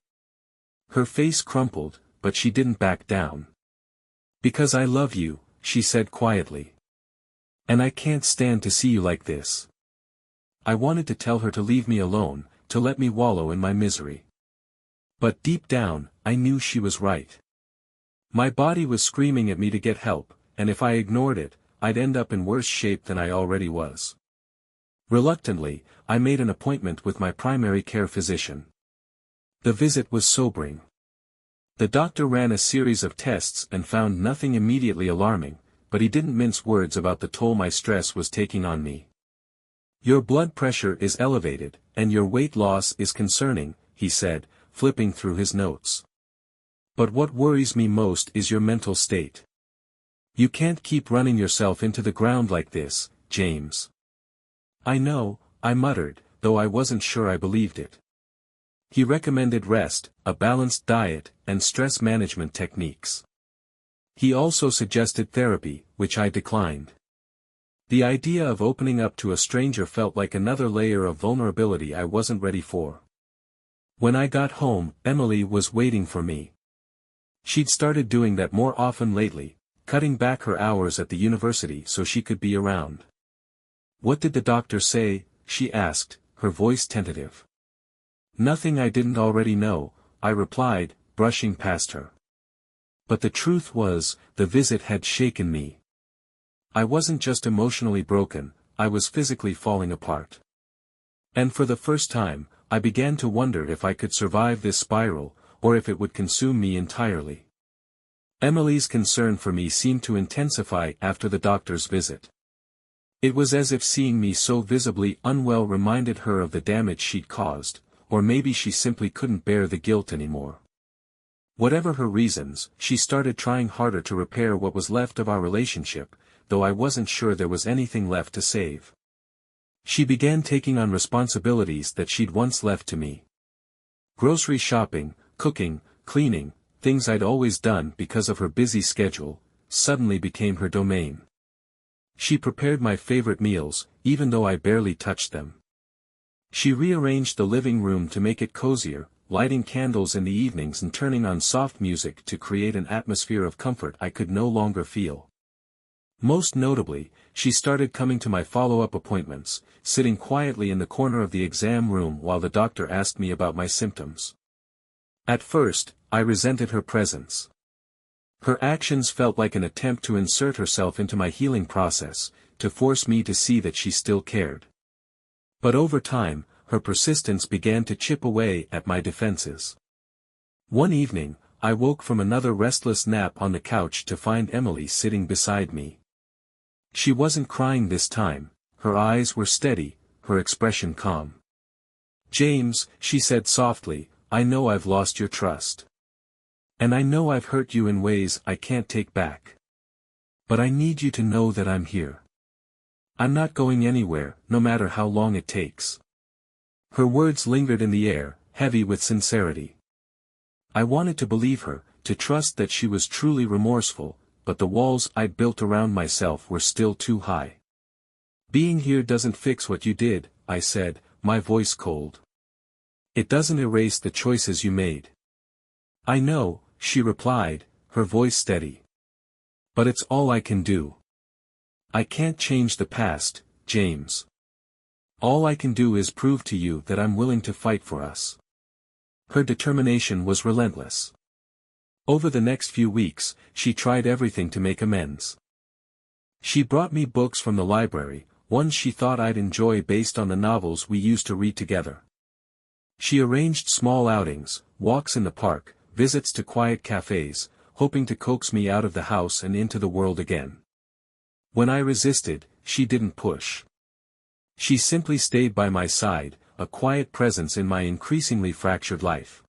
Her face crumpled, but she didn't back down. "Because I love you," she said quietly. "And I can't stand to see you like this." I wanted to tell her to leave me alone, to let me wallow in my misery. But deep down, I knew she was right. My body was screaming at me to get help, and if I ignored it, I'd end up in worse shape than I already was. Reluctantly, I made an appointment with my primary care physician. The visit was sobering. The doctor ran a series of tests and found nothing immediately alarming, but he didn't mince words about the toll my stress was taking on me. "Your blood pressure is elevated, and your weight loss is concerning," he said, flipping through his notes. "But what worries me most is your mental state. You can't keep running yourself into the ground like this, James." "I know," I muttered, though I wasn't sure I believed it. He recommended rest, a balanced diet, and stress management techniques. He also suggested therapy, which I declined. The idea of opening up to a stranger felt like another layer of vulnerability I wasn't ready for. When I got home, Emily was waiting for me. She'd started doing that more often lately, cutting back her hours at the university so she could be around. "What did the doctor say?" she asked, her voice tentative. "Nothing I didn't already know," I replied, brushing past her. But the truth was, the visit had shaken me. I wasn't just emotionally broken, I was physically falling apart. And for the first time, I began to wonder if I could survive this spiral, or if it would consume me entirely. Emily's concern for me seemed to intensify after the doctor's visit. It was as if seeing me so visibly unwell reminded her of the damage she'd caused, or maybe she simply couldn't bear the guilt anymore. Whatever her reasons, she started trying harder to repair what was left of our relationship, though I wasn't sure there was anything left to save. She began taking on responsibilities that she'd once left to me. Grocery shopping, cooking, cleaning, things I'd always done because of her busy schedule, suddenly became her domain. She prepared my favorite meals, even though I barely touched them. She rearranged the living room to make it cozier, lighting candles in the evenings and turning on soft music to create an atmosphere of comfort I could no longer feel. Most notably, she started coming to my follow-up appointments, sitting quietly in the corner of the exam room while the doctor asked me about my symptoms. At first, I resented her presence. Her actions felt like an attempt to insert herself into my healing process, to force me to see that she still cared. But over time, her persistence began to chip away at my defenses. One evening, I woke from another restless nap on the couch to find Emily sitting beside me. She wasn't crying this time, her eyes were steady, her expression calm. "James," she said softly, "I know I've lost your trust. And I know I've hurt you in ways I can't take back. But I need you to know that I'm here. I'm not going anywhere, no matter how long it takes." Her words lingered in the air, heavy with sincerity. I wanted to believe her, to trust that she was truly remorseful, but the walls I'd built around myself were still too high. "Being here doesn't fix what you did," I said, my voice cold. "It doesn't erase the choices you made." "I know," she replied, her voice steady. "But it's all I can do. I can't change the past, James. All I can do is prove to you that I'm willing to fight for us." Her determination was relentless. Over the next few weeks, she tried everything to make amends. She brought me books from the library, ones she thought I'd enjoy based on the novels we used to read together. She arranged small outings, walks in the park, visits to quiet cafes, hoping to coax me out of the house and into the world again. When I resisted, she didn't push. She simply stayed by my side, a quiet presence in my increasingly fractured life.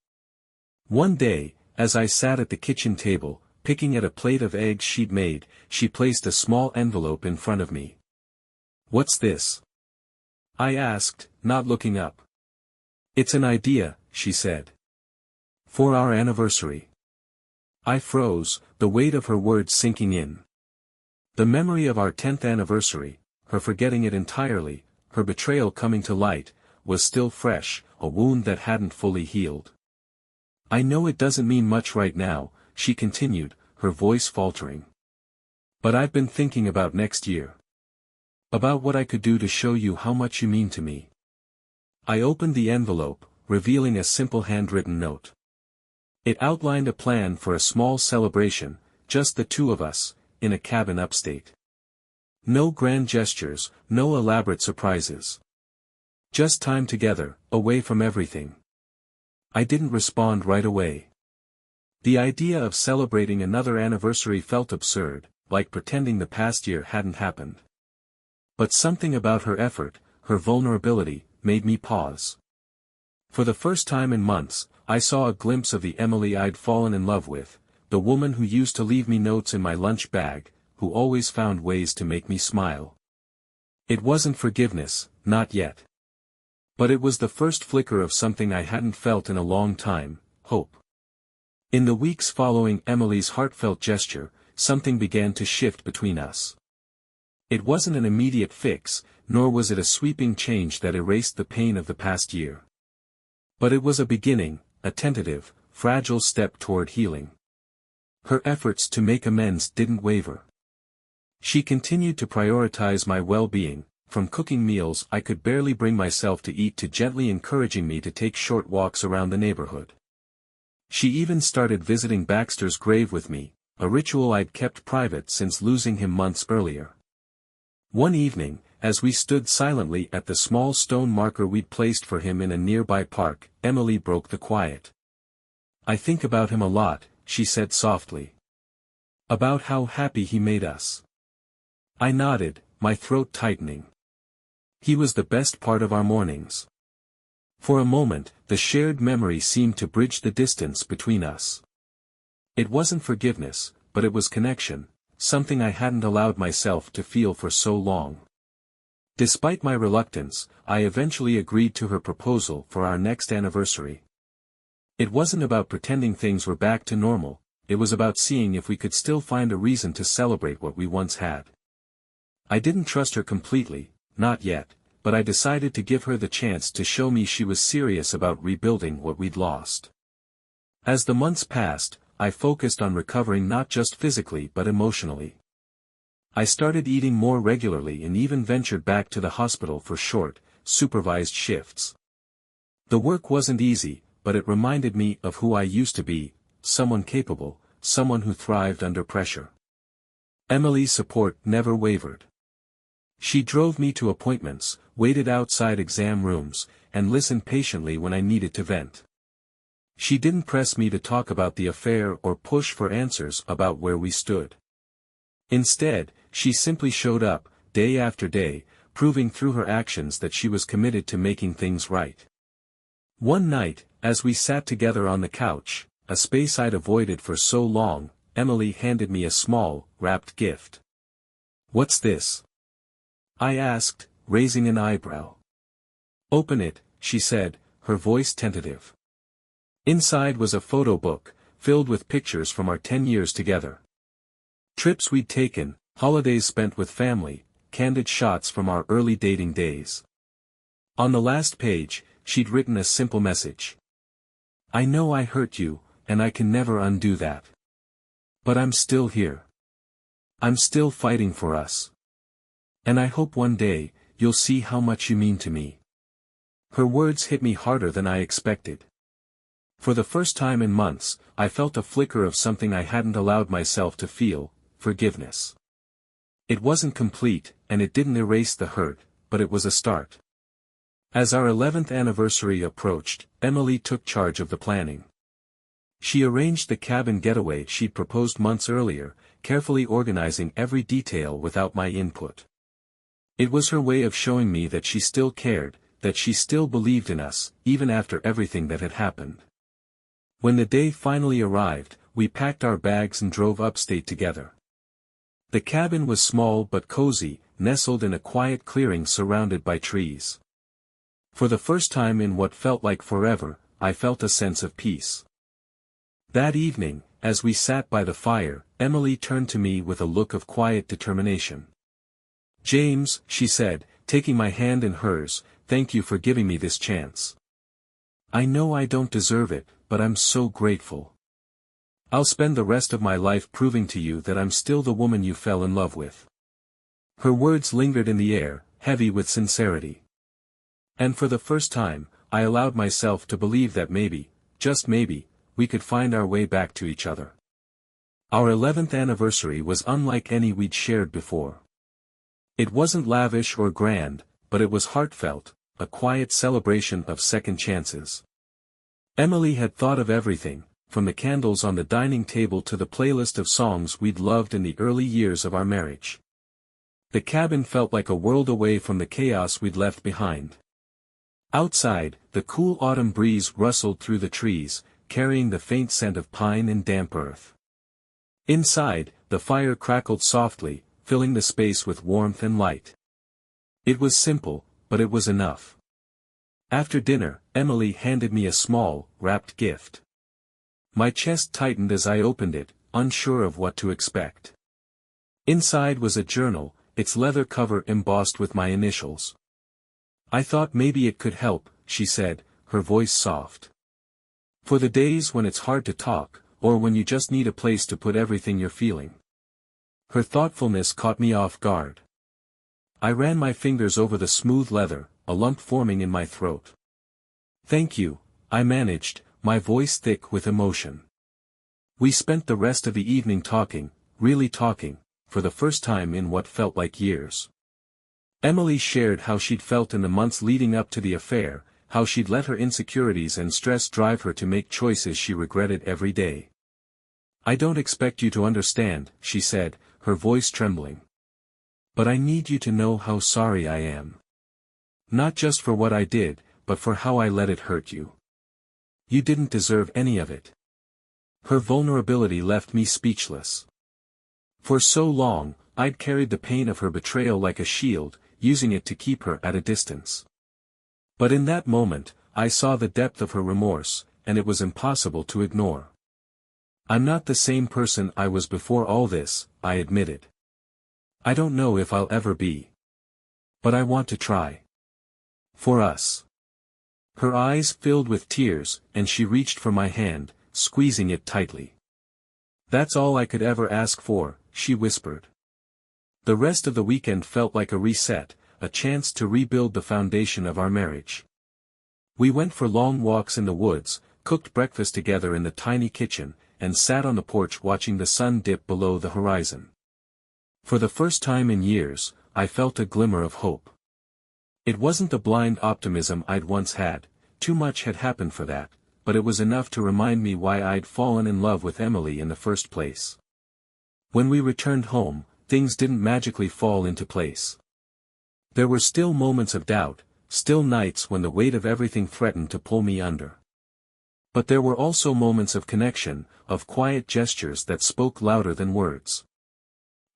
One day, as I sat at the kitchen table, picking at a plate of eggs she'd made, she placed a small envelope in front of me. "What's this?" I asked, not looking up. "It's an idea," she said. "For our anniversary." I froze, the weight of her words sinking in. The memory of our 10th anniversary, her forgetting it entirely, her betrayal coming to light, was still fresh, a wound that hadn't fully healed. "I know it doesn't mean much right now," she continued, her voice faltering. "But I've been thinking about next year. About what I could do to show you how much you mean to me." I opened the envelope, revealing a simple handwritten note. It outlined a plan for a small celebration, just the two of us, in a cabin upstate. No grand gestures, no elaborate surprises. Just time together, away from everything. I didn't respond right away. The idea of celebrating another anniversary felt absurd, like pretending the past year hadn't happened. But something about her effort, her vulnerability, made me pause. For the first time in months, I saw a glimpse of the Emily I'd fallen in love with, the woman who used to leave me notes in my lunch bag, who always found ways to make me smile. It wasn't forgiveness, not yet. But it was the first flicker of something I hadn't felt in a long time, hope. In the weeks following Emily's heartfelt gesture, something began to shift between us. It wasn't an immediate fix, nor was it a sweeping change that erased the pain of the past year. But it was a beginning, a tentative, fragile step toward healing. Her efforts to make amends didn't waver. She continued to prioritize my well-being, from cooking meals I could barely bring myself to eat to gently encouraging me to take short walks around the neighborhood. She even started visiting Baxter's grave with me, a ritual I'd kept private since losing him months earlier. One evening, as we stood silently at the small stone marker we'd placed for him in a nearby park, Emily broke the quiet. "I think about him a lot," she said softly. "About how happy he made us." I nodded, my throat tightening. He was the best part of our mornings. For a moment, the shared memory seemed to bridge the distance between us. It wasn't forgiveness, but it was connection, something I hadn't allowed myself to feel for so long. Despite my reluctance, I eventually agreed to her proposal for our next anniversary. It wasn't about pretending things were back to normal, it was about seeing if we could still find a reason to celebrate what we once had. I didn't trust her completely, not yet, but I decided to give her the chance to show me she was serious about rebuilding what we'd lost. As the months passed, I focused on recovering not just physically but emotionally. I started eating more regularly and even ventured back to the hospital for short, supervised shifts. The work wasn't easy, but it reminded me of who I used to be, someone capable, someone who thrived under pressure. Emily's support never wavered. She drove me to appointments, waited outside exam rooms, and listened patiently when I needed to vent. She didn't press me to talk about the affair or push for answers about where we stood. Instead, she simply showed up, day after day, proving through her actions that she was committed to making things right. One night, as we sat together on the couch, a space I'd avoided for so long, Emily handed me a small, wrapped gift. "What's this?" I asked, raising an eyebrow. "Open it," she said, her voice tentative. Inside was a photo book, filled with pictures from our 10 years together. Trips we'd taken, holidays spent with family, candid shots from our early dating days. On the last page, she'd written a simple message. "I know I hurt you, and I can never undo that. But I'm still here. I'm still fighting for us. And I hope one day, you'll see how much you mean to me." Her words hit me harder than I expected. For the first time in months, I felt a flicker of something I hadn't allowed myself to feel, forgiveness. It wasn't complete, and it didn't erase the hurt, but it was a start. As our 11th anniversary approached, Emily took charge of the planning. She arranged the cabin getaway she'd proposed months earlier, carefully organizing every detail without my input. It was her way of showing me that she still cared, that she still believed in us, even after everything that had happened. When the day finally arrived, we packed our bags and drove upstate together. The cabin was small but cozy, nestled in a quiet clearing surrounded by trees. For the first time in what felt like forever, I felt a sense of peace. That evening, as we sat by the fire, Emily turned to me with a look of quiet determination. "James," she said, taking my hand in hers, "thank you for giving me this chance. I know I don't deserve it, but I'm so grateful. I'll spend the rest of my life proving to you that I'm still the woman you fell in love with." Her words lingered in the air, heavy with sincerity. And for the first time, I allowed myself to believe that maybe, just maybe, we could find our way back to each other. Our 11th anniversary was unlike any we'd shared before. It wasn't lavish or grand, but it was heartfelt, a quiet celebration of second chances. Emily had thought of everything, from the candles on the dining table to the playlist of songs we'd loved in the early years of our marriage. The cabin felt like a world away from the chaos we'd left behind. Outside, the cool autumn breeze rustled through the trees, carrying the faint scent of pine and damp earth. Inside, the fire crackled softly, filling the space with warmth and light. It was simple, but it was enough. After dinner, Emily handed me a small, wrapped gift. My chest tightened as I opened it, unsure of what to expect. Inside was a journal, its leather cover embossed with my initials. "I thought maybe it could help," she said, her voice soft. "For the days when it's hard to talk, or when you just need a place to put everything you're feeling." Her thoughtfulness caught me off guard. I ran my fingers over the smooth leather, a lump forming in my throat. "Thank you," I managed, my voice thick with emotion. We spent the rest of the evening talking, really talking, for the first time in what felt like years. Emily shared how she'd felt in the months leading up to the affair, how she'd let her insecurities and stress drive her to make choices she regretted every day. "I don't expect you to understand," she said, her voice trembling. "But I need you to know how sorry I am. Not just for what I did, but for how I let it hurt you. You didn't deserve any of it." Her vulnerability left me speechless. For so long, I'd carried the pain of her betrayal like a shield, using it to keep her at a distance. But in that moment, I saw the depth of her remorse, and it was impossible to ignore. "I'm not the same person I was before all this," I admitted. "I don't know if I'll ever be. But I want to try. For us." Her eyes filled with tears, and she reached for my hand, squeezing it tightly. "That's all I could ever ask for," she whispered. The rest of the weekend felt like a reset, a chance to rebuild the foundation of our marriage. We went for long walks in the woods, cooked breakfast together in the tiny kitchen, and sat on the porch watching the sun dip below the horizon. For the first time in years, I felt a glimmer of hope. It wasn't the blind optimism I'd once had, too much had happened for that, but it was enough to remind me why I'd fallen in love with Emily in the first place. When we returned home, things didn't magically fall into place. There were still moments of doubt, still nights when the weight of everything threatened to pull me under. But there were also moments of connection, of quiet gestures that spoke louder than words.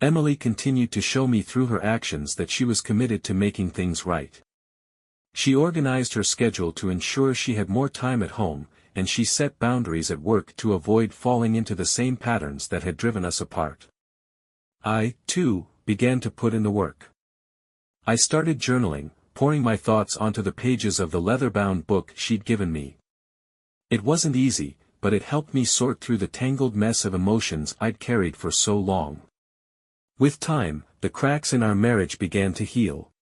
Emily continued to show me through her actions that she was committed to making things right. She organized her schedule to ensure she had more time at home, and she set boundaries at work to avoid falling into the same patterns that had driven us apart. I, too, began to put in the work. I started journaling, pouring my thoughts onto the pages of the leather-bound book she'd given me. It wasn't easy, but it helped me sort through the tangled mess of emotions I'd carried for so long. With time, the cracks in our marriage began to heal.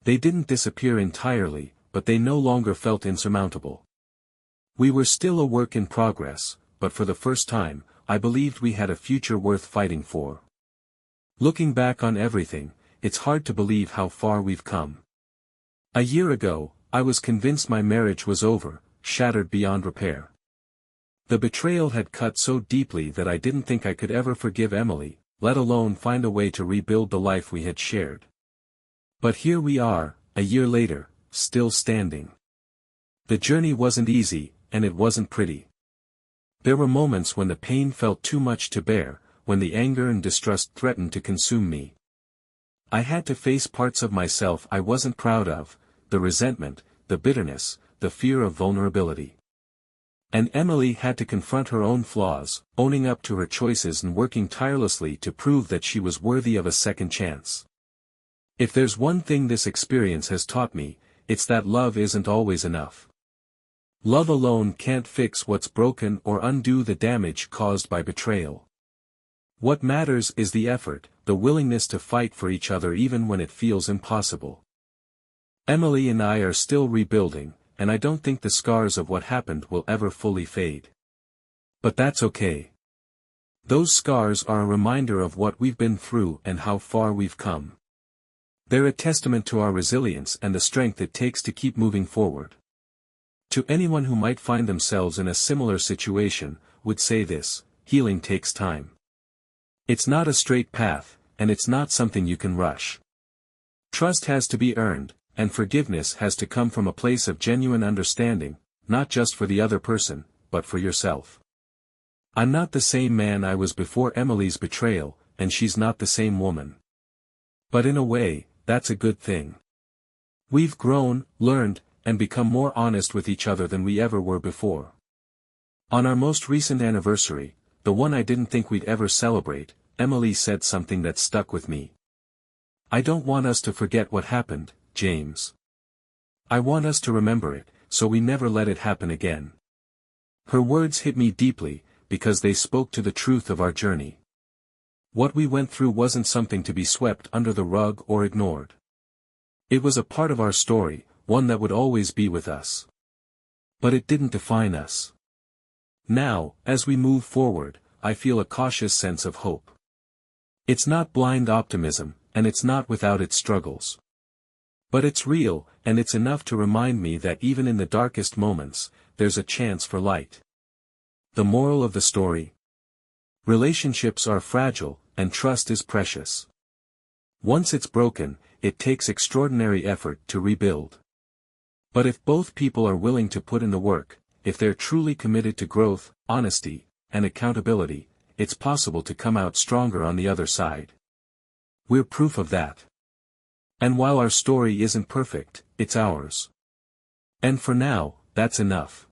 They didn't disappear entirely, but they no longer felt insurmountable. We were still a work in progress, but for the first time, I believed we had a future worth fighting for. Looking back on everything, it's hard to believe how far we've come. A year ago, I was convinced my marriage was over, shattered beyond repair. The betrayal had cut so deeply that I didn't think I could ever forgive Emily, let alone find a way to rebuild the life we had shared. But here we are, a year later, still standing. The journey wasn't easy, and it wasn't pretty. There were moments when the pain felt too much to bear, when the anger and distrust threatened to consume me. I had to face parts of myself I wasn't proud of, the resentment, the bitterness, the fear of vulnerability. And Emily had to confront her own flaws, owning up to her choices and working tirelessly to prove that she was worthy of a second chance. If there's one thing this experience has taught me, it's that love isn't always enough. Love alone can't fix what's broken or undo the damage caused by betrayal. What matters is the effort, the willingness to fight for each other even when it feels impossible. Emily and I are still rebuilding, and I don't think the scars of what happened will ever fully fade. But that's okay. Those scars are a reminder of what we've been through and how far we've come. They're a testament to our resilience and the strength it takes to keep moving forward. To anyone who might find themselves in a similar situation, would say this: healing takes time. It's not a straight path, and it's not something you can rush. Trust has to be earned, and forgiveness has to come from a place of genuine understanding, not just for the other person, but for yourself. I'm not the same man I was before Emily's betrayal, and she's not the same woman. But in a way, that's a good thing. We've grown, learned, and become more honest with each other than we ever were before. On our most recent anniversary, the one I didn't think we'd ever celebrate, Emily said something that stuck with me. "I don't want us to forget what happened, James. I want us to remember it, so we never let it happen again." Her words hit me deeply, because they spoke to the truth of our journey. What we went through wasn't something to be swept under the rug or ignored. It was a part of our story, one that would always be with us. But it didn't define us. Now, as we move forward, I feel a cautious sense of hope. It's not blind optimism, and it's not without its struggles. But it's real, and it's enough to remind me that even in the darkest moments, there's a chance for light. The moral of the story? Relationships are fragile, and trust is precious. Once it's broken, it takes extraordinary effort to rebuild. But if both people are willing to put in the work, if they're truly committed to growth, honesty, and accountability, it's possible to come out stronger on the other side. We're proof of that. And while our story isn't perfect, it's ours. And for now, that's enough.